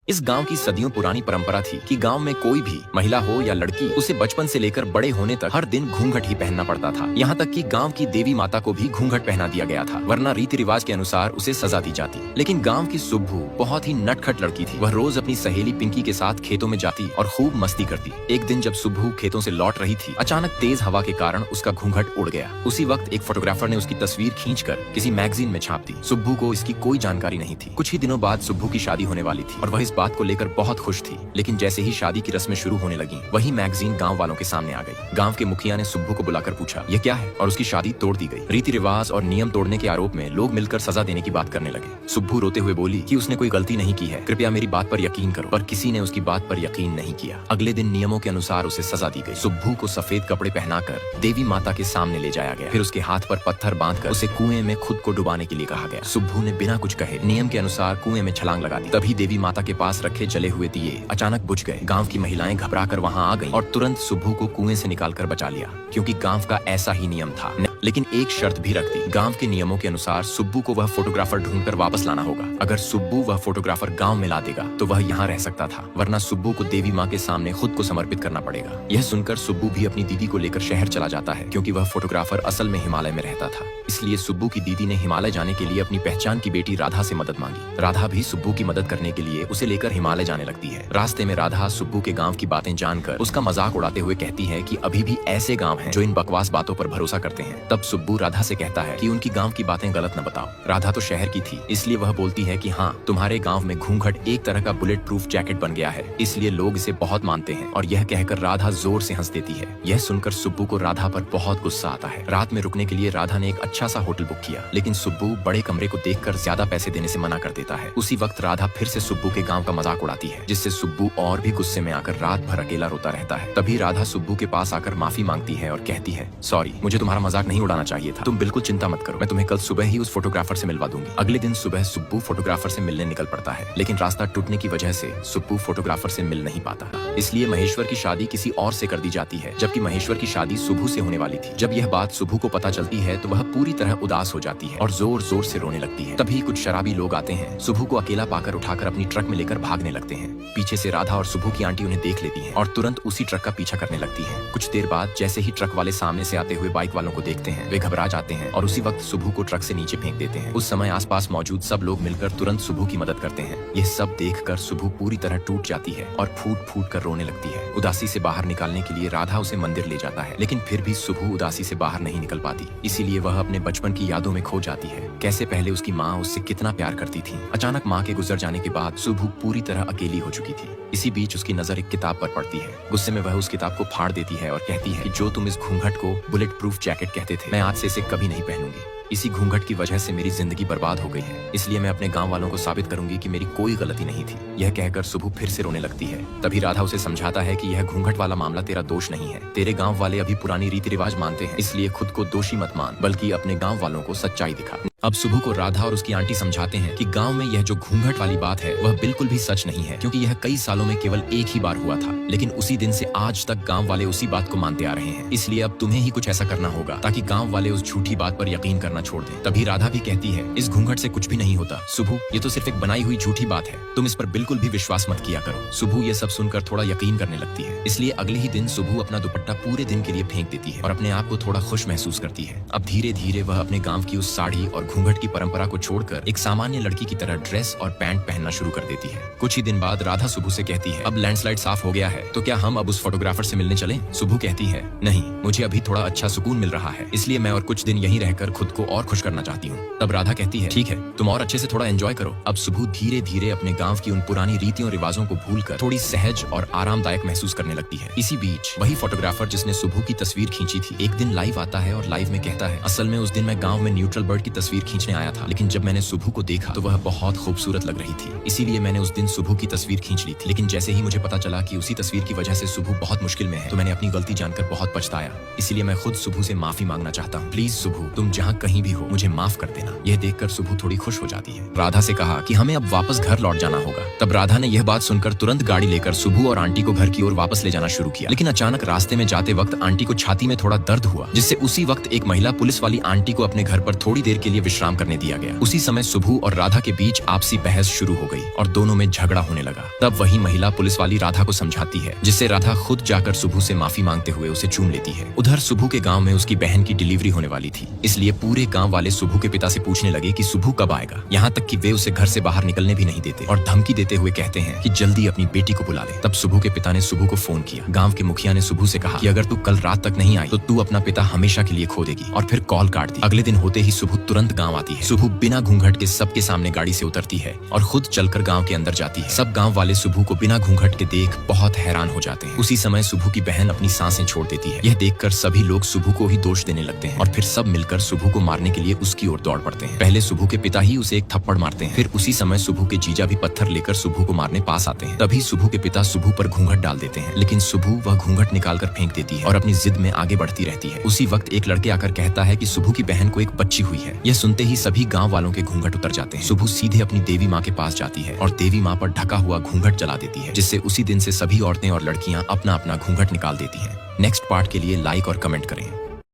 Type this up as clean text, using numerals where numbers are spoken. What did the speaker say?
इस गांव की सदियों पुरानी परंपरा थी कि गांव में कोई भी महिला हो या लड़की, उसे बचपन से लेकर बड़े होने तक हर दिन घूंघट ही पहनना पड़ता था। यहाँ तक कि गांव की देवी माता को भी घूंघट पहना दिया गया था, वरना रीति रिवाज के अनुसार उसे सजा दी जाती। लेकिन गांव की सुब्बू बहुत ही नटखट लड़की थी। वह रोज अपनी सहेली पिंकी के साथ खेतों में जाती और खूब मस्ती करती। एक दिन जब सुब्बू खेतों से लौट रही थी, अचानक तेज हवा के कारण उसका घूंघट उड़ गया। उसी वक्त एक फोटोग्राफर ने उसकी तस्वीर खींचकर किसी मैगजीन में छाप दी। सुब्बू को इसकी कोई जानकारी नहीं थी। कुछ ही दिनों बाद सुब्बू की शादी होने वाली थी और वह इस बात को लेकर बहुत खुश थी। लेकिन जैसे ही शादी की रस्में शुरू होने लगी, वही मैगजीन गांव वालों के सामने आ गई। गांव के मुखिया ने सुब्बू को बुलाकर पूछा, ये क्या है, और उसकी शादी तोड़ दी गई। रीति रिवाज और नियम तोड़ने के आरोप में लोग मिलकर सजा देने की बात करने लगे। सुब्बू रोते हुए बोली कि उसने कोई गलती नहीं की है, कृपया मेरी बात पर यकीन करो। पर किसी ने उसकी बात पर यकीन नहीं किया। अगले दिन नियमों के अनुसार उसे सजा दी गई। सुब्बू को सफेद कपड़े पहनाकर देवी माता के सामने ले जाया गया। फिर उसके हाथ पर पत्थर बांधकर उसे कुएं में खुद को डुबाने के लिए कहा गया। सुब्बू ने बिना कुछ कहे नियम के अनुसार कुएं में छलांग लगा दी। तभी देवी माता के पास रखे जले हुए दिए अचानक बुझ गए। गांव की महिलाएं घबराकर वहां आ गईं और तुरंत सुब्बू को कुएं से निकालकर बचा लिया, क्योंकि गांव का ऐसा ही नियम था। लेकिन एक शर्त भी रख दी। गांव के नियमों के अनुसार सुब्बू को वह फोटोग्राफर ढूंढकर वापस लाना होगा। अगर सुब्बू वह फोटोग्राफर गांव में ला देगा तो वह यहाँ रह सकता था, वरना सुब्बू को देवी माँ के सामने खुद को समर्पित करना पड़ेगा। यह सुनकर सुब्बू भी अपनी दीदी को लेकर शहर चला जाता है, क्योंकि वह फोटोग्राफर असल में हिमालय में रहता था। इसलिए सुब्बू की दीदी ने हिमालय जाने के लिए अपनी पहचान की बेटी राधा से मदद मांगी। राधा भी सुब्बू की मदद करने के लिए उसे लेकर हिमालय जाने लगती है। रास्ते में राधा सुब्बू के गांव की बातें जानकर उसका मजाक उड़ाते हुए कहती है कि अभी भी ऐसे गांव हैं जो इन बकवास बातों पर भरोसा करते हैं। तब सुब्बू राधा से कहता है कि उनकी गांव की बातें गलत न बताओ। राधा तो शहर की थी, इसलिए वह बोलती है कि हाँ, तुम्हारे गांव में घूंघट एक तरह का बुलेट प्रूफ जैकेट बन गया है, इसलिए लोग इसे बहुत मानते हैं। और यह कहकर राधा जोर से हंस देती है। यह सुनकर सुब्बू को राधा पर बहुत गुस्सा आता है। रात में रुकने के लिए राधा ने एक अच्छा सा होटल बुक किया, लेकिन सुब्बू बड़े कमरे को देखकर ज्यादा पैसे देने से मना कर देता है। उसी वक्त राधा फिर से सुब्बू के गांव का मजाक उड़ाती है, जिससे सुब्बू और भी गुस्से में आकर रात भर अकेला रोता रहता है। तभी राधा सुब्बू के पास आकर माफी मांगती है और कहती है, सॉरी, मुझे तुम्हारा मजाक नहीं उड़ाना चाहिए था। तुम बिल्कुल चिंता मत करो, मैं तुम्हें कल सुबह ही उस फोटोग्राफर से मिलवा दूंगी। अगले दिन सुबह सुब्बू फोटोग्राफर से मिलने निकल पड़ता है, लेकिन रास्ता टूटने की वजह से सुब्बू फोटोग्राफर से मिल नहीं पाता। इसलिए महेश्वर की शादी किसी और से कर दी जाती है, जबकि महेश्वर की शादी सुब्बू से होने वाली थी। जब यह बात सुब्बू को पता चलती है तो वह पूरी तरह उदास हो जाती है और जोर जोर से रोने लगती है। तभी कुछ शराबी लोग आते हैं, सुब्बू को अकेला पाकर उठाकर अपनी ट्रक में लेकर भागने लगते हैं। पीछे से राधा और सुब्बू की आंटी उन्हें देख लेती है और तुरंत उसी ट्रक का पीछा करने लगती है। कुछ देर बाद जैसे ही ट्रक वाले सामने से आते हुए बाइक वालों को देखते हैं, वे घबरा जाते हैं और उसी वक्त सुब्बू को ट्रक से नीचे फेंक देते हैं। उस समय आसपास मौजूद सब लोग मिलकर तुरंत सुब्बू की मदद करते हैं। यह सब देखकर सुब्बू पूरी तरह टूट जाती है और फूट फूट कर रोने लगती है। उदासी से बाहर निकालने के लिए राधा उसे मंदिर ले जाता है, लेकिन फिर भी सुब्बू उदासी से बाहर नहीं निकल पाती। इसीलिए वह अपने बचपन की यादों में खो जाती है। कैसे पहले उसकी माँ उससे कितना प्यार करती थी। अचानक माँ के गुजर जाने के बाद सुब्बू पूरी तरह अकेली हो चुकी थी। इसी बीच उसकी नजर एक किताब पर पड़ती है। गुस्से में वह उस किताब को फाड़ देती है और कहती है कि जो तुम इस घूंघट को बुलेट प्रूफ जैकेट कहते थे, मैं आज से इसे कभी नहीं पहनूंगी। इसी घूंघट की वजह से मेरी जिंदगी बर्बाद हो गई है, इसलिए मैं अपने गांव वालों को साबित करूंगी कि मेरी कोई गलती नहीं थी। यह कहकर सुब्बू फिर से रोने लगती है। तभी राधा उसे समझाता है कि यह घूंघट वाला मामला तेरा दोष नहीं है। तेरे गांव वाले अभी पुरानी रीति रिवाज मानते हैं, इसलिए खुद को दोषी मत मान, बल्कि अपने गांव वालों को सच्चाई दिखा। अब सुब्बू को राधा और उसकी आंटी समझाते हैं कि गांव में यह जो घूंघट वाली बात है वह बिल्कुल भी सच नहीं है, क्योंकि यह कई सालों में केवल एक ही बार हुआ था। लेकिन उसी दिन से आज तक गांव वाले उसी बात को मानते आ रहे हैं। इसलिए अब तुम्हें ही कुछ ऐसा करना होगा ताकि गांव वाले उस झूठी बात पर यकीन करना छोड़ दें। तभी राधा भी कहती है, इस घूंघट से कुछ भी नहीं होता सुब्बू, ये तो सिर्फ एक बनाई हुई झूठी बात है, तुम इस पर बिल्कुल भी विश्वास मत किया करो। सुब्बू ये सब सुनकर थोड़ा यकीन करने लगती है। इसलिए अगले ही दिन सुब्बू अपना दुपट्टा पूरे दिन के लिए फेंक देती है और अपने आप को थोड़ा खुश महसूस करती है। अब धीरे धीरे वह अपने गाँव की उस साड़ी और घूंघट की परंपरा को छोड़कर एक सामान्य लड़की की तरह ड्रेस और पैंट पहनना शुरू कर देती है। कुछ ही दिन बाद राधा सुब्बू से कहती है, अब लैंडस्लाइड साफ हो गया है, तो क्या हम अब उस फोटोग्राफर से मिलने चलें? सुब्बू कहती है, नहीं, मुझे अभी थोड़ा अच्छा सुकून मिल रहा है, इसलिए मैं और कुछ दिन यहीं रहकर खुद को और खुश करना चाहती हूँ। तब राधा कहती है, ठीक है, तुम और अच्छे से थोड़ा एंजॉय करो। अब सुब्बू धीरे धीरे अपने गाँव की उन पुरानी रीतियों रिवाजों को भूलकर थोड़ी सहज और आरामदायक महसूस करने लगती है। इसी बीच वही फोटोग्राफर जिसने सुब्बू की तस्वीर खींची थी, एक दिन लाइव आता है और लाइव में कहता है, असल में उस दिन मैं गाँव में न्यूट्रल बर्ड की तस्वीर खींचने आया था, लेकिन जब मैंने सुब्बू को देखा तो वह बहुत खूबसूरत लग रही थी, इसीलिए मैंने उस दिन सुब्बू की तस्वीर खींच ली थी। लेकिन जैसे ही मुझे पता चला कि उसी तस्वीर की वजह से सुब्बू बहुत मुश्किल में है, तो मैंने अपनी गलती जानकर बहुत पछताया। इसलिए मैं खुद सुब्बू से माफी मांगना चाहता हूँ। प्लीज सुब्बू, तुम जहाँ कहीं भी हो मुझे माफ कर देना। यह देखकर सुब्बू थोड़ी खुश हो जाती है। राधा से कहा कि हमें अब वापस घर लौट जाना होगा। तब राधा ने यह बात सुनकर तुरंत गाड़ी लेकर सुब्बू और आंटी को घर की ओर वापस ले जाना शुरू किया। लेकिन अचानक रास्ते में जाते वक्त आंटी को छाती में थोड़ा दर्द हुआ, जिससे उसी वक्त एक महिला पुलिस वाली आंटी को अपने घर पर थोड़ी देर के लिए विश्राम करने दिया गया। उसी समय सुभू और राधा के बीच आपसी बहस शुरू हो गई और दोनों में झगड़ा होने लगा। तब वही महिला पुलिस वाली राधा को समझाती है, जिससे राधा खुद जाकर सुभू से माफी मांगते हुए उसे चूम लेती है। उधर सुभू के गाँव में उसकी बहन की डिलीवरी होने वाली थी, इसलिए पूरे गाँव वाले सुभू के पिता से पूछने लगे कि सुभू कब आएगा। यहाँ तक कि वे उसे घर से बाहर निकलने भी नहीं देते और धमकी देते हुए कहते हैं कि जल्दी अपनी बेटी को बुला ले। तब सुभू के पिता ने सुभू को फोन किया। गाँव के मुखिया ने सुभू से कहा कि अगर तू कल रात तक नहीं आई तो तू अपना पिता हमेशा के लिए खो देगी, और फिर कॉल काट दी। अगले दिन होते ही सुभू तुरंत गाँव आती है। सुभू बिना घूंघट के सबके सामने गाड़ी से उतरती है और खुद चलकर गाँव के अंदर जाती है। सब गाँव वाले सुभू को बिना घूंघट के देख बहुत हैरान हो जाते हैं। उसी समय सुभू की बहन अपनी सांसें छोड़ देती है। यह देखकर सभी लोग सुभू को ही दोष देने लगते हैं और फिर सब मिलकर सुभू को मारने के लिए उसकी ओर दौड़ पड़ते हैं। पहले सुभू के पिता ही उसे एक थप्पड़ मारते हैं, फिर उसी समय सुभू के जीजा भी पत्थर लेकर सुभू को मारने पास आते हैं। तभी सुभू के पिता सुभू पर घूंघट डाल देते हैं, लेकिन सुभू वह घूंघट निकालकर फेंक देती है और अपनी जिद में आगे बढ़ती रहती है। उसी वक्त एक लड़के आकर कहता है कि सुभू की बहन को एक बच्ची हुई है। यह सुनते ही सभी गाँव वालों के घूंघट उतर जाते हैं। सुभू सीधे अपनी देवी माँ के पास जाती है और देवी माँ पर ढका हुआ घूंघट जला देती है, जिससे उसी दिन से सभी औरतें और लड़कियां अपना अपना घूंघट निकाल देती हैं। नेक्स्ट पार्ट के लिए लाइक और कमेंट करें।